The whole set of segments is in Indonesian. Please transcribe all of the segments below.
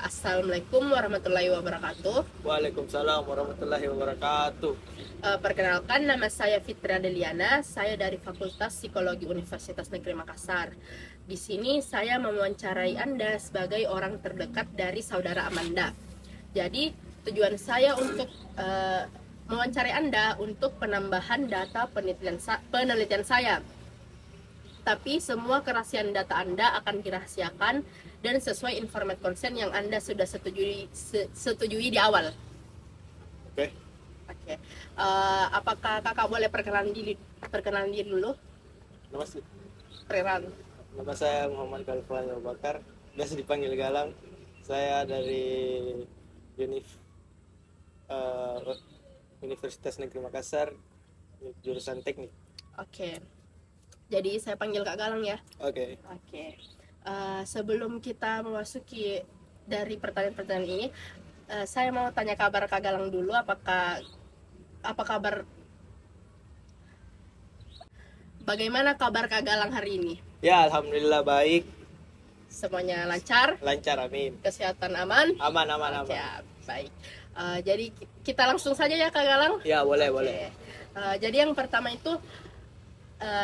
Assalamualaikum warahmatullahi wabarakatuh. Waalaikumsalam warahmatullahi wabarakatuh. Perkenalkan, nama saya Fitra Deliana. Saya dari Fakultas Psikologi Universitas Negeri Makassar. Di sini saya mewawancarai Anda sebagai orang terdekat dari saudara Amanda. Jadi tujuan saya untuk mewawancarai Anda untuk penambahan data penelitian saya. Tapi semua kerahasiaan data Anda akan dirahasiakan dan sesuai informat konsen yang Anda sudah setujui di awal. Oke. Oke. Apakah kakak boleh perkenalan diri dulu? Nama, Perkenalan. nama saya Muhammad Khalifah Abu Bakar, biasa dipanggil Galang. Saya dari Univ, Universitas Negeri Makassar, jurusan teknik. Oke. Jadi saya panggil Kak Galang ya. Oke. Oke. Sebelum kita memasuki dari pertanyaan-pertanyaan ini, saya mau tanya kabar Kak Galang dulu. Apa kabar? Bagaimana kabar Kak Galang hari ini? Ya, alhamdulillah baik, Semuanya lancar? lancar, amin. Kesehatan aman? Aman, aman, Oke, aman. baik. Jadi kita langsung saja ya Kak Galang. Ya, boleh, Oke. boleh. Jadi yang pertama itu,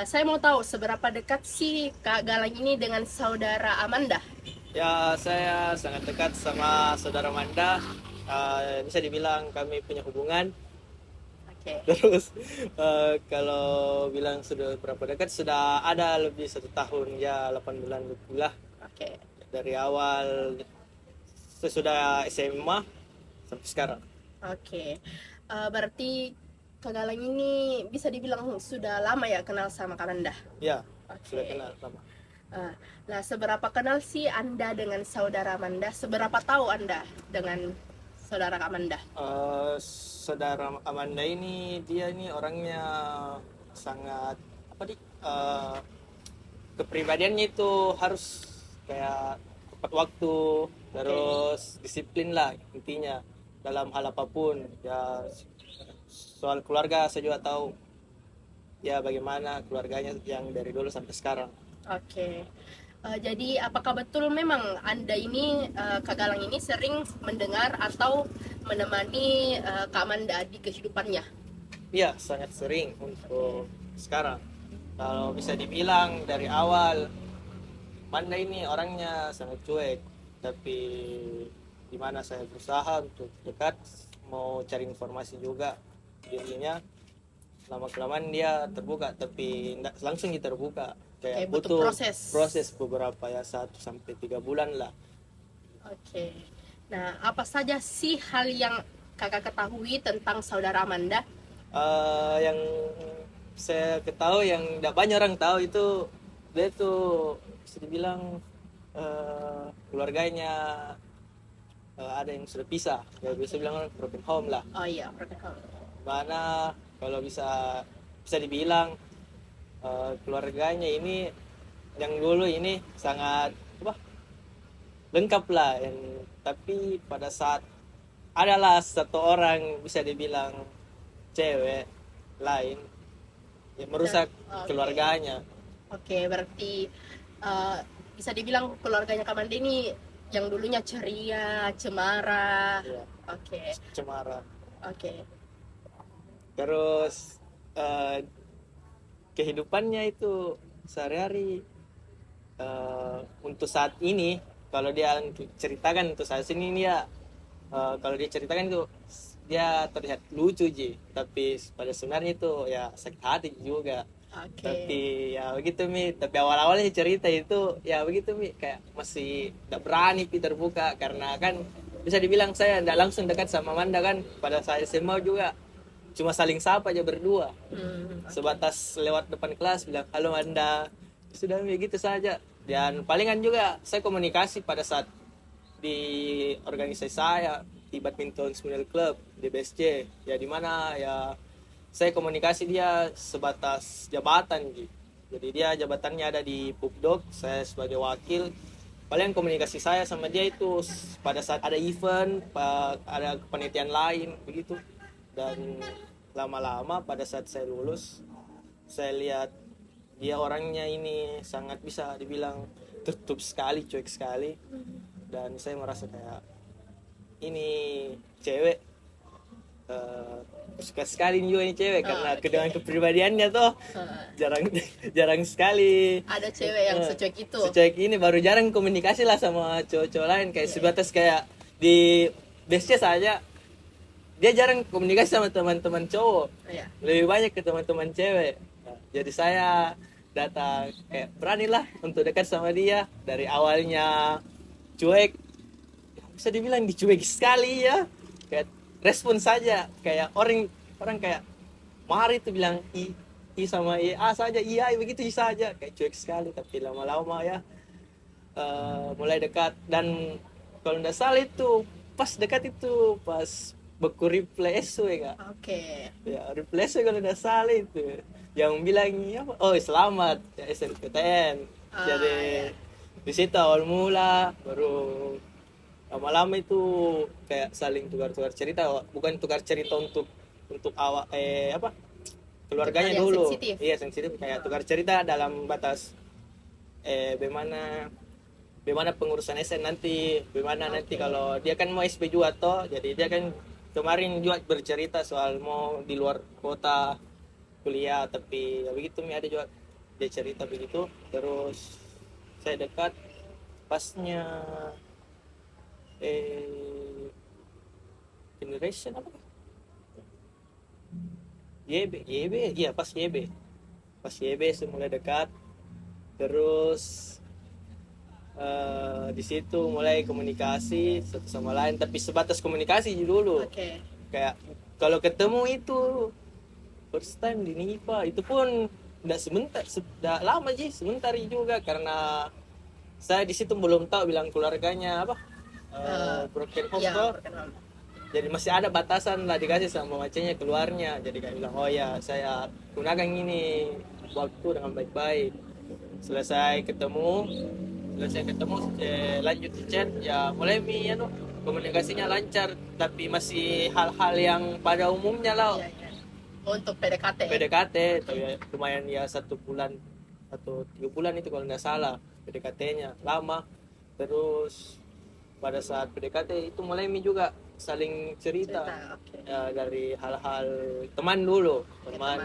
saya mau tahu seberapa dekat sih Kak Galang ini dengan saudara Amanda? Ya, saya sangat dekat sama saudara Manda. Bisa dibilang kami punya hubungan. Oke. Terus kalau bilang sudah berapa dekat, sudah ada lebih 1 tahun, ya 8 bulan lebih lah, Oke. dari awal sesudah SMA sampai sekarang. Oke. Berarti Kak Galang ini bisa dibilang sudah lama ya kenal sama Kak Amanda? Ya, Oke. sudah kenal lama. Nah, seberapa kenal sih Anda dengan saudara Amanda? Seberapa tahu Anda dengan saudara Kak Amanda? Saudara Amanda ini, dia ini orangnya sangat apa di kepribadiannya itu harus kayak tepat waktu, terus disiplin lah intinya dalam hal apapun. Ya, soal keluarga saya juga tahu ya bagaimana keluarganya yang dari dulu sampai sekarang. Oke. Jadi apakah betul memang Anda ini, Kak Galang ini sering mendengar atau menemani Kak Amanda di kehidupannya? Iya, sangat sering untuk sekarang. Kalau bisa dibilang dari awal, Manda ini orangnya sangat cuek, tapi dimana saya berusaha untuk dekat, mau cari informasi juga dirinya, lama kelamaan dia terbuka, tapi tidak langsung dia terbuka, kayak Oke, butuh butuh proses. beberapa, ya 1 sampai 3 bulan lah. Oke. Nah, apa saja sih hal yang kakak ketahui tentang saudara Amanda? Yang saya ketahui yang tidak banyak orang tahu itu, dia tuh bisa dibilang keluarganya ada yang sudah pisah, ya bisa bilang orang broken home lah. Oh iya, perkenalkan. Mana kalau bisa dibilang keluarganya ini yang dulu ini sangat apa, lengkap lah, tapi pada saat adalah satu orang bisa dibilang cewek lain yang merusak Oke. keluarganya. Oke, berarti bisa dibilang keluarganya Kak Amanda ini yang dulunya ceria, cemara. Ya, Oke, cemara. oke. Terus kehidupannya itu sehari-hari, untuk saat ini kalau dia ceritakan untuk saat ini, dia kalau dia ceritakan itu dia terlihat lucu ji, tapi pada sebenarnya itu ya sakit hati juga. Oke. Tapi ya begitu Mi, tapi awal-awalnya cerita itu ya begitu Mi, kayak masih tidak berani Pi terbuka, karena kan bisa dibilang saya tidak langsung dekat sama Manda kan. Pada saat SMA juga cuma saling sapa aja berdua, sebatas lewat depan kelas bilang halo Manda, sudah begitu saja. Dan palingan juga saya komunikasi pada saat di organisasi saya di badminton Smule Club di BSC, ya di mana ya saya komunikasi dia sebatas jabatan gitu. Jadi dia jabatannya ada di Pupdog, saya sebagai wakil. Paling komunikasi saya sama dia itu pada saat ada event, ada kepanitiaan lain begitu. Dan lama-lama pada saat saya lulus, saya lihat dia orangnya ini sangat bisa dibilang tertutup sekali, cuek sekali. Dan saya merasa kayak ini cewek suka sekali juga ini cewek karena oke. dengan kepribadiannya tuh jarang jarang sekali Ada cewek yang secuek itu. secuek ini, baru jarang komunikasi lah sama cowok-cowok lain, kayak sebatas kayak di base saja dia jarang komunikasi sama teman-teman cowok, Iya. lebih banyak ke teman-teman cewek. Nah, jadi saya datang kayak beranilah untuk dekat sama dia. Dari awalnya cuek, bisa dibilang dicuek sekali ya, kayak respon saja kayak orang orang kayak mari tuh bilang i sama a saja, iya begitu saja, kayak cuek sekali. Tapi lama-lama ya mulai dekat. Dan kalau nggak salah itu pas dekat itu pas beku reply SW kak, Oke. ya reply SW kalau nggak salah itu yang bilang apa, oh selamat ya SNPTN. Jadi Iya. di situ awal mula, baru lama-lama itu kayak saling tukar-tukar cerita, bukan tukar cerita untuk awak apa keluarganya Hal yang dulu, sensitif. iya sensitif, kayak tukar cerita dalam batas bagaimana pengurusan SN nanti, bagaimana nanti kalau dia kan mau SP juga toh, jadi dia kan kemarin juga bercerita soal mau di luar kota kuliah, tapi ya begitu Mi, ada juga dia cerita begitu. Terus saya dekat pasnya generation apa, YB iya pas YB mulai dekat. Terus di situ mulai komunikasi satu sama lain, tapi sebatas komunikasi dulu. Oke. Kayak kalau ketemu itu first time di NIPA itu pun tidak sebentar, sudah lama sih, sebentar juga, karena saya di situ belum tahu bilang keluarganya apa broken home Iya, tuh. perkenalan. Jadi masih ada batasan lah dikasih sama macenya keluarnya. Jadi kayak bilang oh ya saya gunakan ini waktu dengan baik-baik. Selesai ketemu lanjut di chat ya, mulai komunikasinya lancar, tapi masih hal-hal yang pada umumnya lah. Iya, iya. Untuk PDKT. PDKT itu ya, lumayan ya 1 bulan atau 3 bulan itu kalau nggak salah PDKT-nya lama. Terus pada saat PDKT itu mulai juga saling cerita, Oke. ya, dari hal-hal teman dulu, Ya, teman.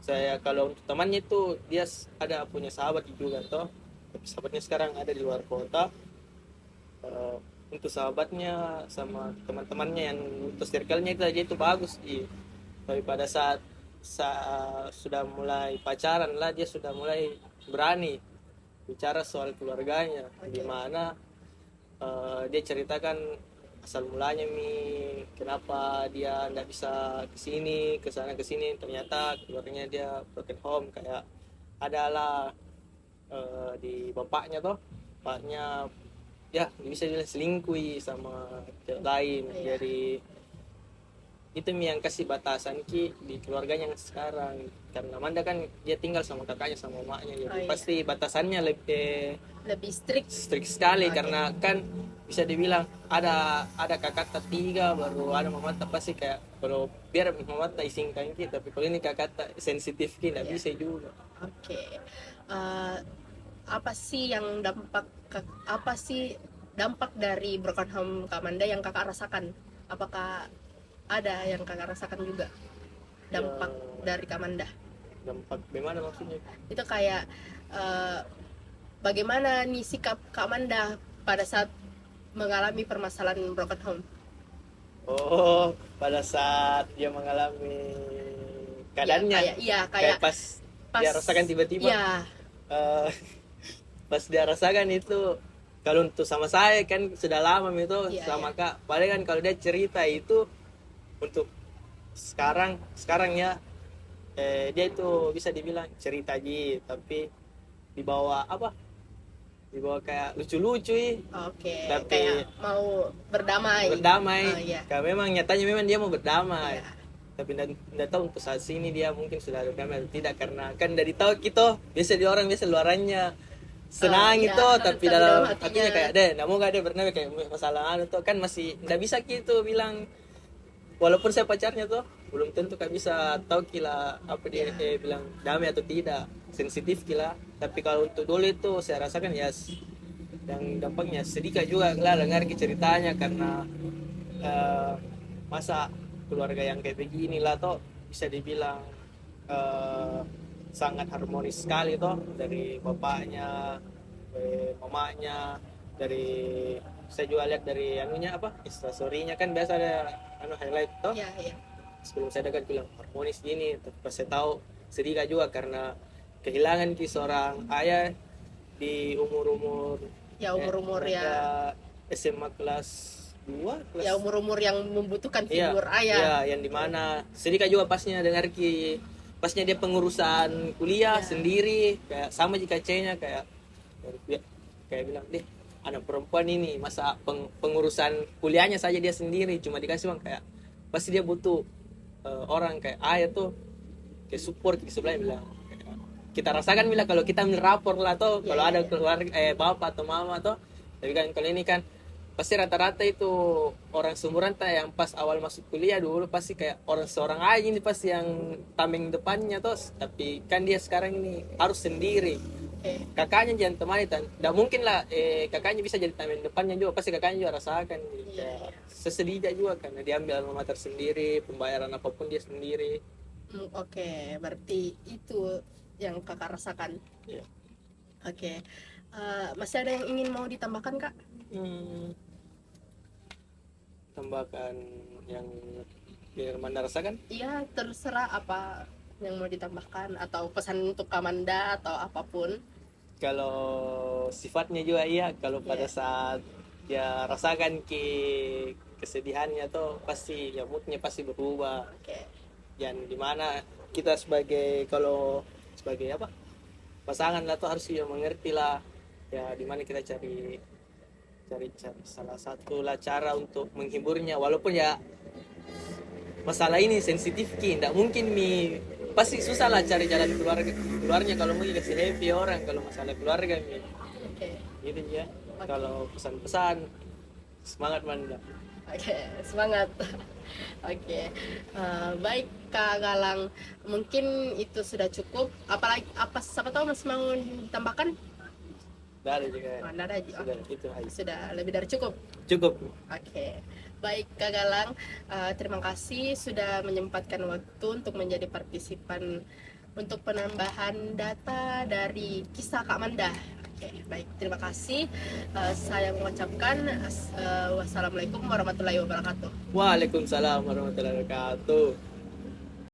Saya kalau untuk temannya itu dia ada punya sahabat juga toh, tapi sahabatnya sekarang ada di luar kota. Untuk sahabatnya sama teman-temannya yang untuk circle-nya itu aja itu bagus sih. Tapi pada saat sudah mulai pacaran lah, dia sudah mulai berani bicara soal keluarganya, di mana dia ceritakan asal mulanya kenapa dia nggak bisa kesini kesana kesini. Ternyata keluarganya dia broken home, kayak adalah di bapaknya ya bisa dibilang selingkuh sama cewek lain. Jadi itu yang kasih batasan di keluarganya yang sekarang, karena Manda kan dia tinggal sama kakaknya sama emaknya, jadi pasti batasannya lebih strict sekali. Karena kan bisa dibilang ada kakak tiga, baru ada mamata, pasti kayak kalau biar mamata isingkan kita, tapi kalau ini kakak sensitif kita nggak bisa juga. Oke. Apa sih dampak dari broken home Kak Manda yang kakak rasakan? Apakah ada yang kakak rasakan juga dampak dari Kak Manda? Dampak bagaimana maksudnya? Itu kayak bagaimana nih sikap Kak Manda pada saat mengalami permasalahan broken home? Oh, pada saat dia mengalami keadaannya, kayak pas dia rasakan tiba-tiba. Iya. Pas dia rasakan itu, kalau untuk sama saya kan sudah lama itu sama Kak. Paling kan kalau dia cerita itu untuk sekarang ya, dia itu bisa dibilang cerita aja, tapi dibawa kayak lucu-lucu Oke. tapi kayak mau berdamai. Karena memang nyatanya memang dia mau berdamai. Tapi tidak tahu untuk saat ini dia mungkin sudah berdamai atau tidak, karena kan dari tahu kita biasa di orang biasa luarannya senang itu, tapi dalam hatinya kayak nggak mau gak berdamai, kayak masalah tuh kan masih nggak bisa gitu bilang. Walaupun saya pacarnya tuh belum tentu kan bisa tahu kila apa dia bilang damai atau tidak, sensitif kila. Tapi kalau untuk dulu itu saya rasakan ya yang dampaknya sedikit juga lah dengar ceritanya, karena eh, masa keluarga yang kayak begini lah toh bisa dibilang eh, sangat harmonis sekali toh, dari bapaknya, mamanya, dari saya juga lihat dari anunya apa instastorynya kan biasa ada anu highlight toh. Iya, iya. Sebelum saya dekat bilang harmonis gini, tapi pas saya tahu sedih juga karena kehilangan seorang ayah di umur-umur Ya umur-umur mereka ya, SMA kelas 2 kelas ya umur-umur yang membutuhkan iya, figur ayah. iya, yang dimana sedih juga pasnya dengar pasnya dia pengurusan kuliah Ya. sendiri kayak sama jika C-nya kayak bilang deh anak perempuan ini masa pengurusan kuliahnya saja dia sendiri cuma dikasih uang, kayak pasti dia butuh orang kayak ayah tuh kayak support di sebelahnya bilang kayak, kita rasakan bila kalau kita merapor lah tuh Ya, kalau ya, ada ya. keluarga bapak atau mama tuh, tapi kan kalau ini kan pasti rata-rata itu orang seumuran tak yang pas awal masuk kuliah dulu pasti kayak orang seorang aja ini pasti yang tameng depannya tuh, tapi kan dia sekarang ini harus sendiri. Oke. Kakaknya jangan temani, tidak mungkin lah kakaknya bisa jadi tameng depannya juga, pasti kakaknya juga rasakan Iya, kayak iya. sesedihnya juga karena dia ambil alma mater sendiri, pembayaran apapun dia sendiri. Oke, berarti itu yang kakak rasakan. Iya. Oke. Masih ada yang ingin mau ditambahkan, Kak? Tambahkan yang Manda rasakan. Iya, terserah apa yang mau ditambahkan atau pesan untuk Kamanda atau apapun. Kalau sifatnya juga iya, kalau pada Iya. saat ya rasakan kesedihannya tuh pasti ya moodnya pasti berubah. Oke. Yang dimana kita kalau sebagai apa pasangan lah tuh harus ya mengerti lah ya dimana kita cari salah satu lah cara untuk menghiburnya, walaupun ya masalah ini sensitif tidak mungkin pasti susah lah cari jalan keluarnya kalau mau kasih happy orang kalau masalah keluarga Oke. gitu ya. Kalau pesan-pesan semangat Manda. Oke, semangat. Oke. Baik Kak Galang, mungkin itu sudah cukup. Apalagi siapa tahu masih mau ditambahkan? Dari juga Nggak ada aja. sudah itu aja. Sudah lebih dari cukup. Cukup. Oke, baik Kak Galang, terima kasih sudah menyempatkan waktu untuk menjadi partisipan untuk penambahan data dari kisah Kak Manda. Oke, baik, terima kasih. Saya mengucapkan wassalamualaikum warahmatullahi wabarakatuh. Waalaikumsalam warahmatullahi wabarakatuh.